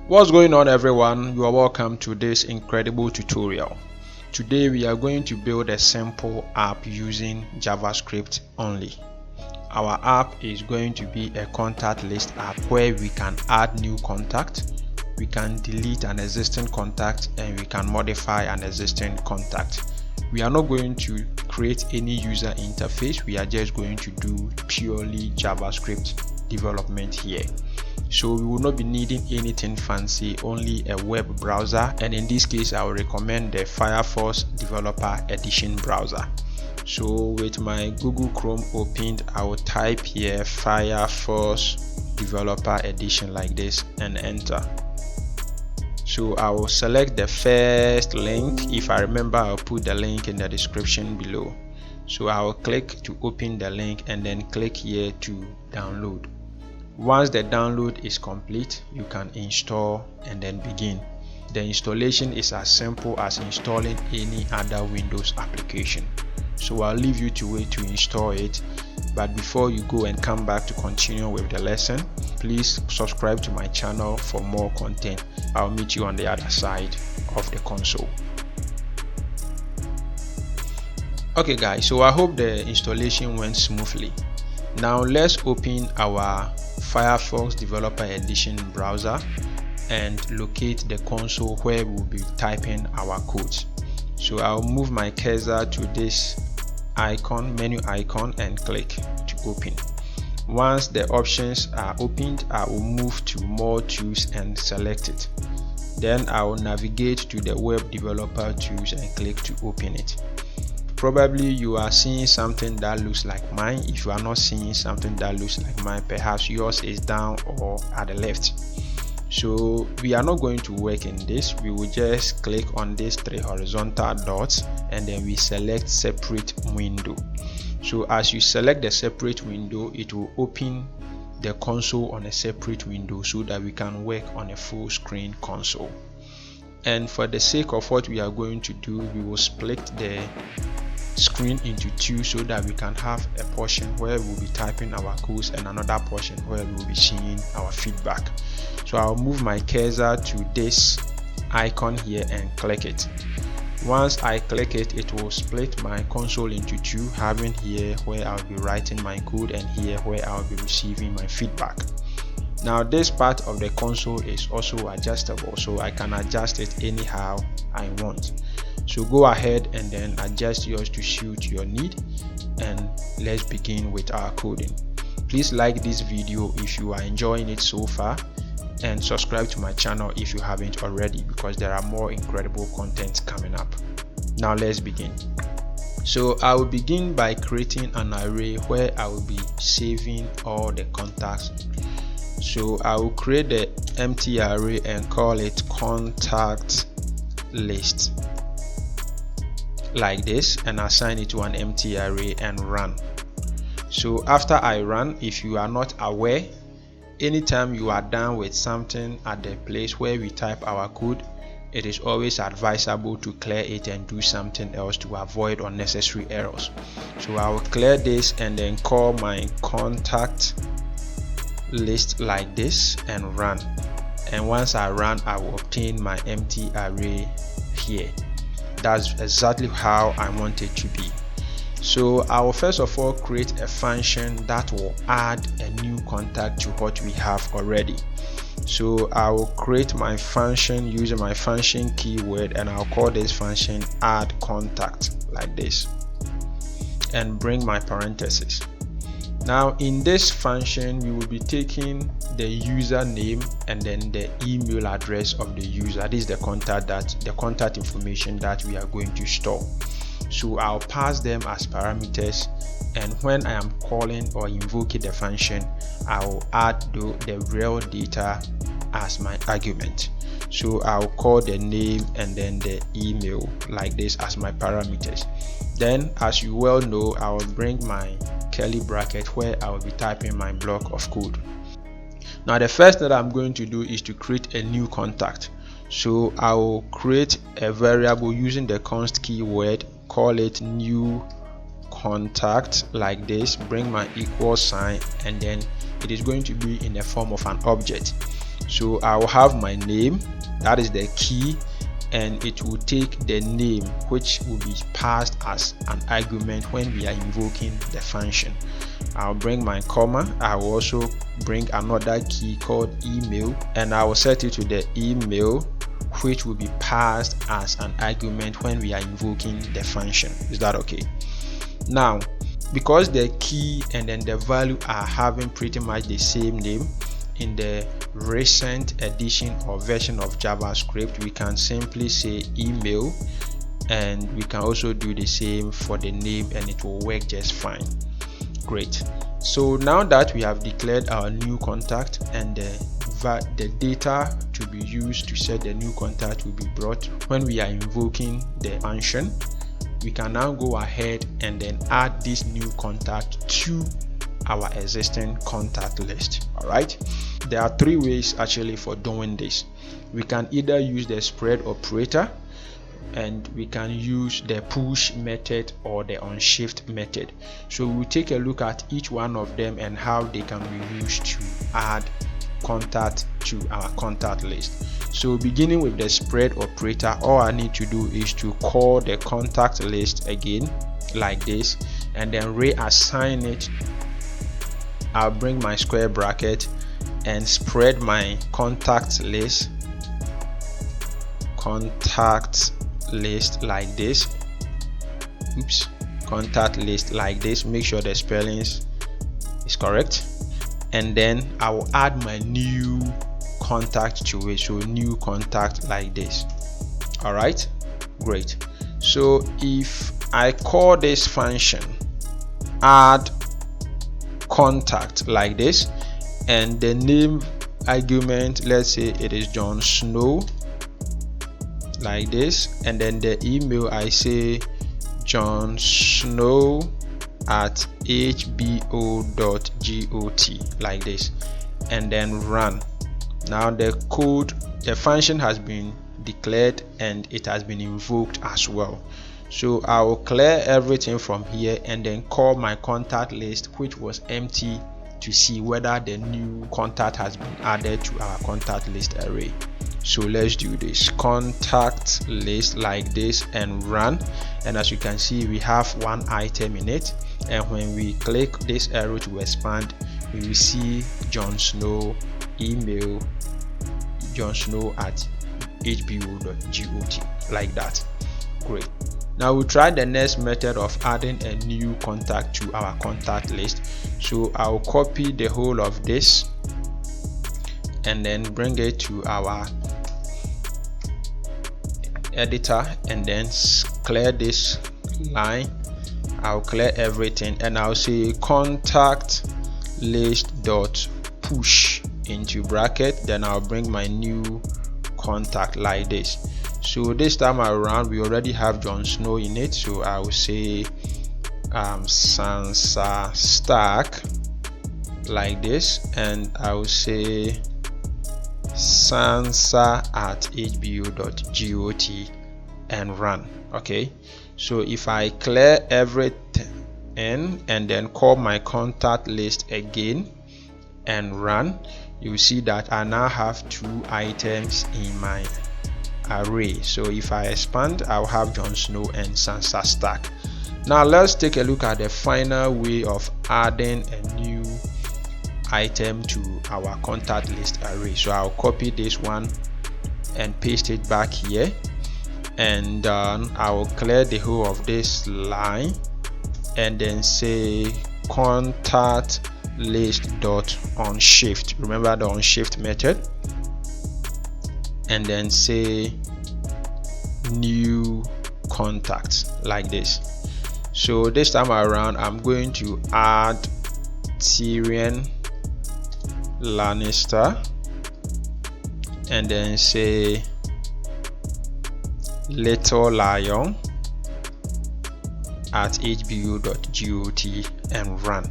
What's going on, everyone? You are welcome to this incredible tutorial. Today we are going to build a simple app using JavaScript only. Our app is going to be a contact list app where we can add new contact, we can delete an existing contact, and we can modify an existing contact. We are not going to create any user interface. We are just going to do purely JavaScript development here. So we will not be needing anything fancy, only a web browser, and in this case I will recommend the Firefox Developer Edition browser. So with my Google Chrome opened, I will type here Firefox Developer Edition like this and enter. So I will select the first link. If I remember, I'll put the link in the description below. So I will click to open the link and then click here to download. Once the download is complete, you can install and then begin. The installation is as simple as installing any other Windows application. So I'll leave you to wait to install it. But before you go and come back to continue with the lesson, please subscribe to my channel for more content. I'll meet you on the other side of the console. Okay guys, so I hope the installation went smoothly. Now let's open our Firefox Developer Edition browser and locate the console where we'll be typing our codes. So I'll move my cursor to this icon, menu icon, and click to open. Once the options are opened, I will move to more tools and select it. Then I will navigate to the web developer tools and click to open it. Probably you are seeing something that looks like mine. If you are not seeing something that looks like mine, perhaps yours is down or at the left. So we are not going to work in this. We will just click on these three horizontal dots and then we select separate window. So as you select the separate window, it will open the console on a separate window so that we can work on a full screen console. And for the sake of what we are going to do, we will split the screen into two so that we can have a portion where we'll be typing our codes and another portion where we'll be seeing our feedback. So I'll move my cursor to this icon here and click it. Once I click it, it will split my console into two, having here where I'll be writing my code and here where I'll be receiving my feedback. Now this part of the console is also adjustable, so I can adjust it anyhow I want. So go ahead and then adjust yours to suit your need, and let's begin with our coding. Please like this video if you are enjoying it so far, and subscribe to my channel if you haven't already, because there are more incredible content coming up. Now let's begin. So I will begin by creating an array where I will be saving all the contacts. So I will create the empty array and call it contact list like this, and assign it to an empty array and run. So after I run, if you are not aware, anytime you are done with something at the place where we type our code, it is always advisable to clear it and do something else to avoid unnecessary errors. So I will clear this and then call my contact list like this and run. And once I run, I will obtain my empty array here. That's exactly how I want it to be. So I will first of all create a function that will add a new contact to what we have already. So I will create my function using my function keyword, and I'll call this function add contact like this and bring my parentheses. Now in this function, we will be taking the username and then the email address of the user. This is the contact information that we are going to store. So I'll pass them as parameters, and when I am calling or invoking the function, I will add the real data as my argument. So I'll call the name and then the email like this as my parameters. Then, as you well know, I will bring my curly bracket where I will be typing my block of code. Now the first that I'm going to do is to create a new contact. So I will create a variable using the const keyword, call it new contact like this, bring my equal sign, and then it is going to be in the form of an object. So I will have my name, that is the key, and it will take the name which will be passed as an argument when we are invoking the function. I'll bring my comma. I will also bring another key called email, and I will set it to the email which will be passed as an argument when we are invoking the function. Is that okay? Now, because the key and then the value are having pretty much the same name in the recent edition or version of JavaScript, we can simply say email, and we can also do the same for the name, and it will work just fine. Great. So now that we have declared our new contact and the data to be used to set the new contact will be brought when we are invoking the function, we can now go ahead and then add this new contact to our existing contact list. All right, there are three ways actually for doing this. We can either use the spread operator, and we can use the push method or the unshift method. So we'll take a look at each one of them and how they can be used to add contact to our contact list. So beginning with the spread operator, all I need to do is to call the contact list again like this, and then reassign it. I'll bring my square bracket and spread my contact list like this. Contact list like this. Make sure the spellings is correct, and then I will add my new contact to it. So new contact like this. All right, great. So if I call this function add contact like this, and the name argument, let's say it is John Snow like this, and then the email I say John Snow at hbo.got like this, and then run. Now the function has been declared and it has been invoked as well. So I will clear everything from here and then call my contact list, which was empty, to see whether the new contact has been added to our contact list array. So let's do this. Contact list like this and run, and as you can see we have one item in it, and when we click this arrow to expand, we will see John Snow email John Snow at hbo.got like that. Great. Now we'll try the next method of adding a new contact to our contact list. So I'll copy the whole of this and then bring it to our editor, and then clear this line. I'll clear everything and I'll say contact list dot push into bracket, then I'll bring my new contact like this. So this time around we already have John Snow in it, so I will say Sansa stack like this, and I will say Sansa at hbo.got and run. Okay, so if I clear everything and then call my contact list again and run, you will see that I now have two items in my array. So if I expand, I'll have John Snow and Sansa stack. Now let's take a look at the final way of adding a new item to our contact list array. So I'll copy this one and paste it back here, and I will clear the whole of this line and then say contact list dot unshift. Remember the unshift method, and then say new contact like this. So this time around I'm going to add Tyrion Lannister and then say Little Lion at hbo.got and run.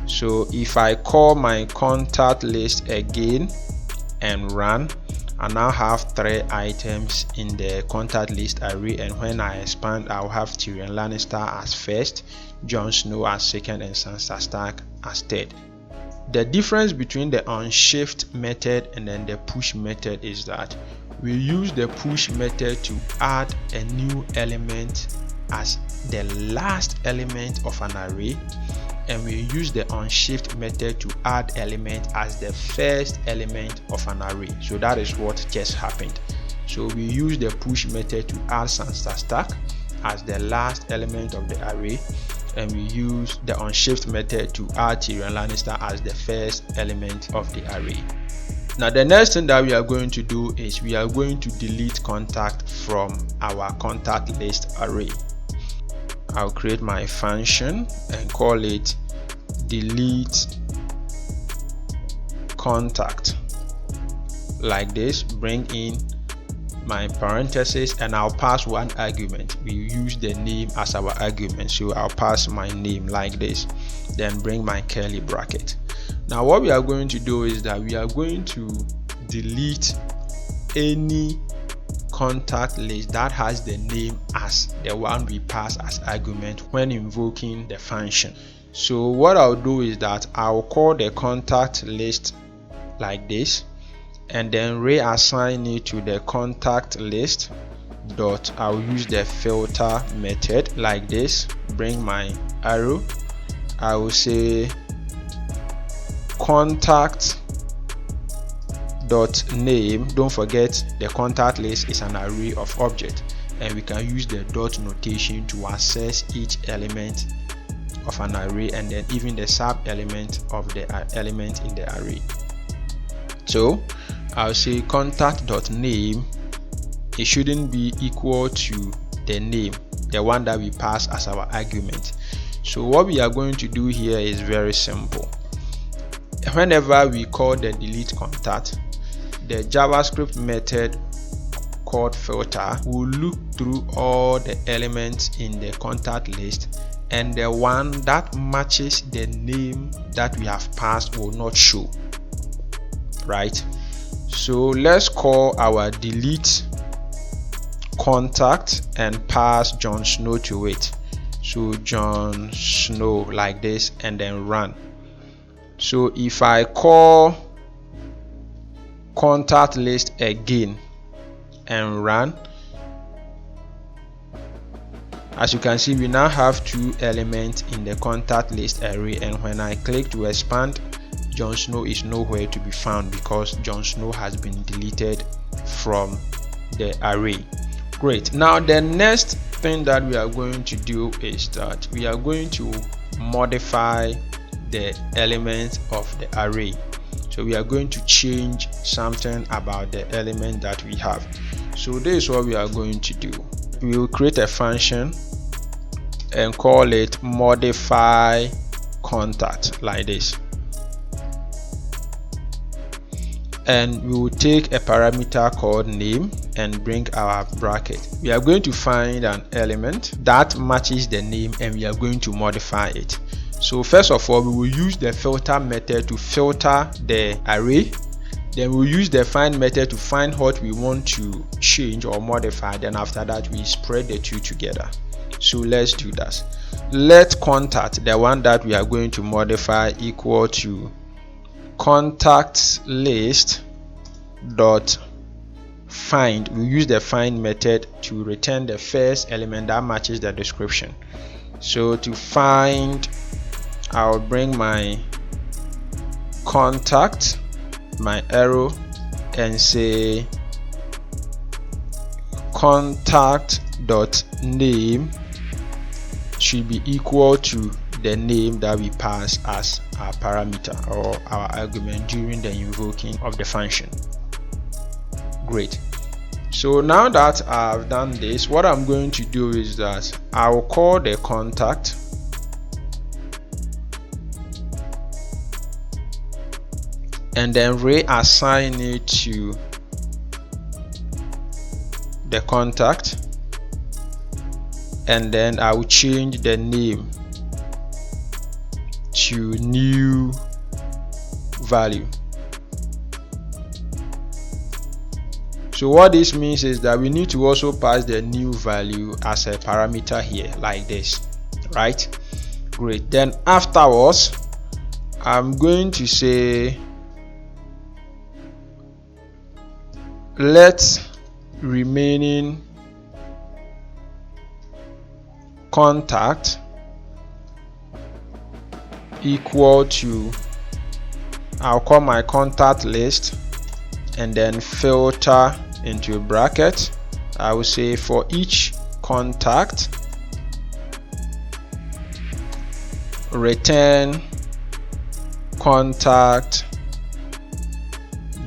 So if I call my contact list again and run, I now have three items in the contact list array, and when I expand, I'll have Tyrion Lannister as first, Jon Snow as second, and Sansa Stark as third. The difference between the unshift method and then the push method is that we use the push method to add a new element as the last element of an array, and we use the unshift method to add element as the first element of an array. So that is what just happened. So we use the push method to add stack as the last element of the array, and we use the unshift method to add Tyrion Lannister as the first element of the array. Now the next thing that we are going to do is we are going to delete contact from our contact list array. I'll create my function and call it delete contact like this. Bring in my parentheses and I'll pass one argument. We use the name as our argument, so I'll pass my name like this, then bring my curly bracket. Now what we are going to do is that we are going to delete any contact list that has the name as the one we pass as argument when invoking the function. So what I'll do is that I'll call the contact list like this, and then reassign it to the contact list dot, I'll use the filter method like this. Bring my arrow, I will say contact dot name. Don't forget the contact list is an array of objects, and we can use the dot notation to access each element of an array and then even the sub element of the element in the array. So I'll say contact.name, it shouldn't be equal to the name, the one that we pass as our argument. So what we are going to do here is very simple. Whenever we call the delete contact, the JavaScript method called filter will look through all the elements in the contact list, and the one that matches the name that we have passed will not show, right? So let's call our delete contact and pass Jon Snow to it. So Jon Snow like this, and then run. So if I call contact list again and run, as you can see, we now have two elements in the contact list array, and when I click to expand, Jon Snow is nowhere to be found because Jon Snow has been deleted from the array. Great. Now the next thing that we are going to do is that we are going to modify the element of the array. So we are going to change something about the element that we have. So this is what we are going to do. We will create a function and call it modify contact like this, and we will take a parameter called name and bring our bracket. We are going to find an element that matches the name and we are going to modify it. So first of all, we will use the filter method to filter the array, then we'll use the find method to find what we want to change or modify, then after that we spread the two together. So let's do that. Let contact, the one that we are going to modify, equal to contact list dot find. We use the find method to return the first element that matches the description. So to find, I'll bring my contact, my arrow, and say contact dot name should be equal to the name that we pass as our parameter or our argument during the invoking of the function. Great. So now that I've done this, what I'm going to do is that I'll call the contact and then reassign it to the contact, and then I will change the name to new value. So what this means is that we need to also pass the new value as a parameter here like this, right? Great. Then afterwards I'm going to say let remaining contact equal to, I'll call my contact list and then filter into a bracket. I will say for each contact return contact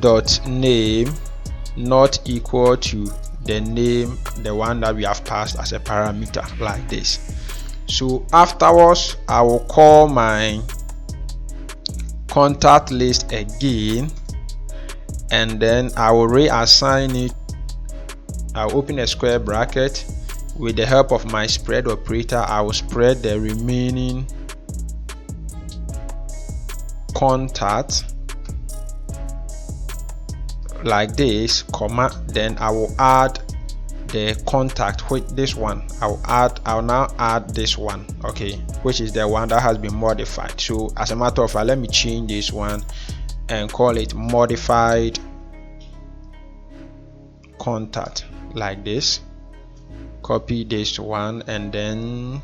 dot name not equal to the name, the one that we have passed as a parameter, like this. So afterwards I will call my contact list again, and then I will reassign it. I'll open a square bracket. With the help of my spread operator, I will spread the remaining contact like this, comma, then I will add the contact with this one. I'll now add this one, okay, which is the one that has been modified. So as a matter of fact, let me change this one and call it modified contact, like this. Copy this one and then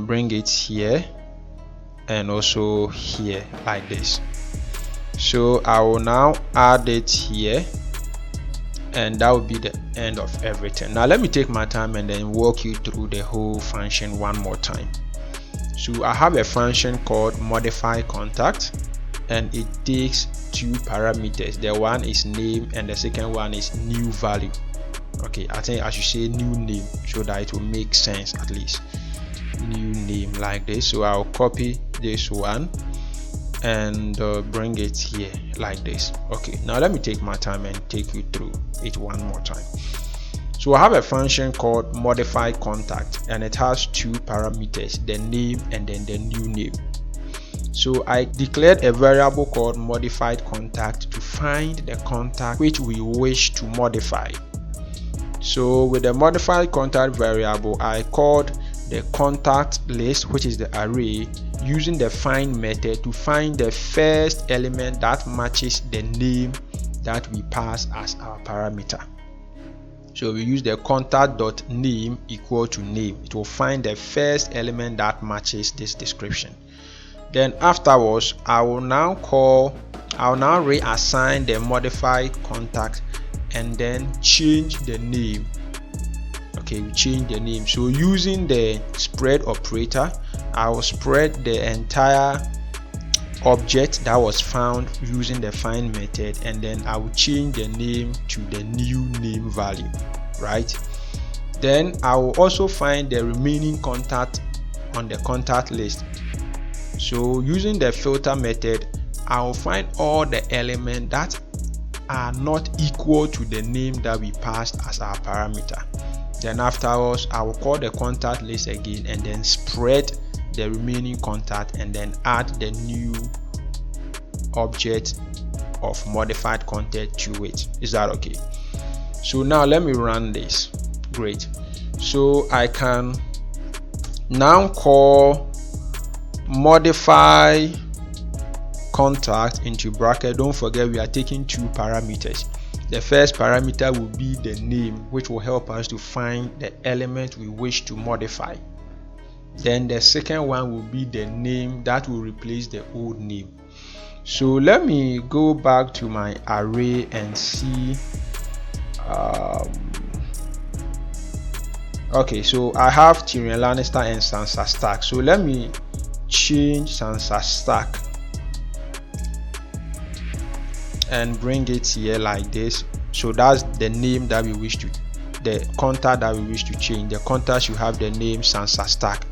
bring it here and also here, like this. So I will now add it here, and that will be the end of everything. Now let me take my time and then walk you through the whole function one more time. So I have a function called modify contact, and it takes two parameters. The one is name and the second one is new value. Okay, I think I should say new name so that it will make sense, at least. New name, like this. So I'll copy this one and bring it here, like this. Okay, now let me take my time and take you through it one more time. So I have a function called modify contact, and it has two parameters, the name and then the new name. So I declared a variable called modified contact to find the contact which we wish to modify. So with the modified contact variable, I called the contact list, which is the array, using the find method to find the first element that matches the name that we pass as our parameter. So we use the contact.name equal to name. It will find the first element that matches this description. Then afterwards, I will now reassign the modified contact and then change the name. Okay, we change the name. So using the spread operator, I will spread the entire object that was found using the find method, and then I will change the name to the new name value, right? Then I will also find the remaining contact on the contact list. So using the filter method, I will find all the elements that are not equal to the name that we passed as our parameter. Then afterwards, I will call the contact list again and then spread the remaining contact and then add the new object of modified contact to it. Is that okay? So now let me run this. Great. So I can now call modify contact into bracket. Don't forget, we are taking two parameters. The first parameter will be the name, which will help us to find the element we wish to modify. Then the second one will be the name that will replace the old name. So let me go back to my array and see. Okay, so I have Tyrion Lannister and Sansa Stark. So let me change Sansa Stark and bring it here like this. So that's the name that we wish to, the contact that we wish to change. The contact should have the name Sansa Stark,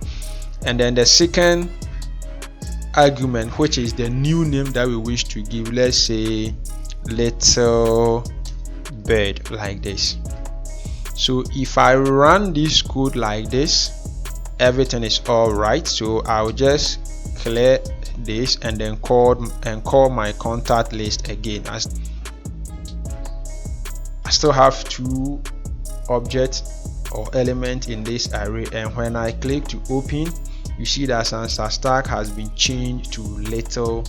and then the second argument, which is the new name that we wish to give, let's say little bird, like this. So if I run this code like this, everything is all right. So I'll just clear this and then call my contact list again. I still have two objects or elements in this array, and when I click to open, you see that Sansa stack has been changed to little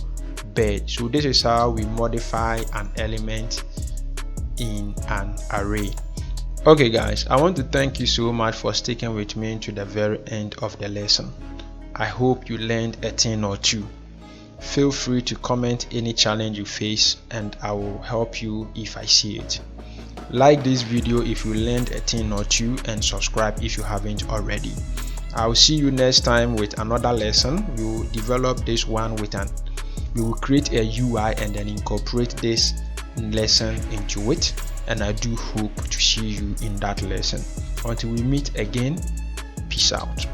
bird. So this is how we modify an element in an array. Okay guys, I want to thank you so much for sticking with me to the very end of the lesson. I hope you learned a thing or two. Feel free to comment any challenge you face and I will help you if I see it. Like this video if you learned a thing or two and subscribe if you haven't already. I'll see you next time with another lesson. We will develop this one we will create a UI and then incorporate this lesson into it, and I do hope to see you in that lesson. Until we meet again, peace out.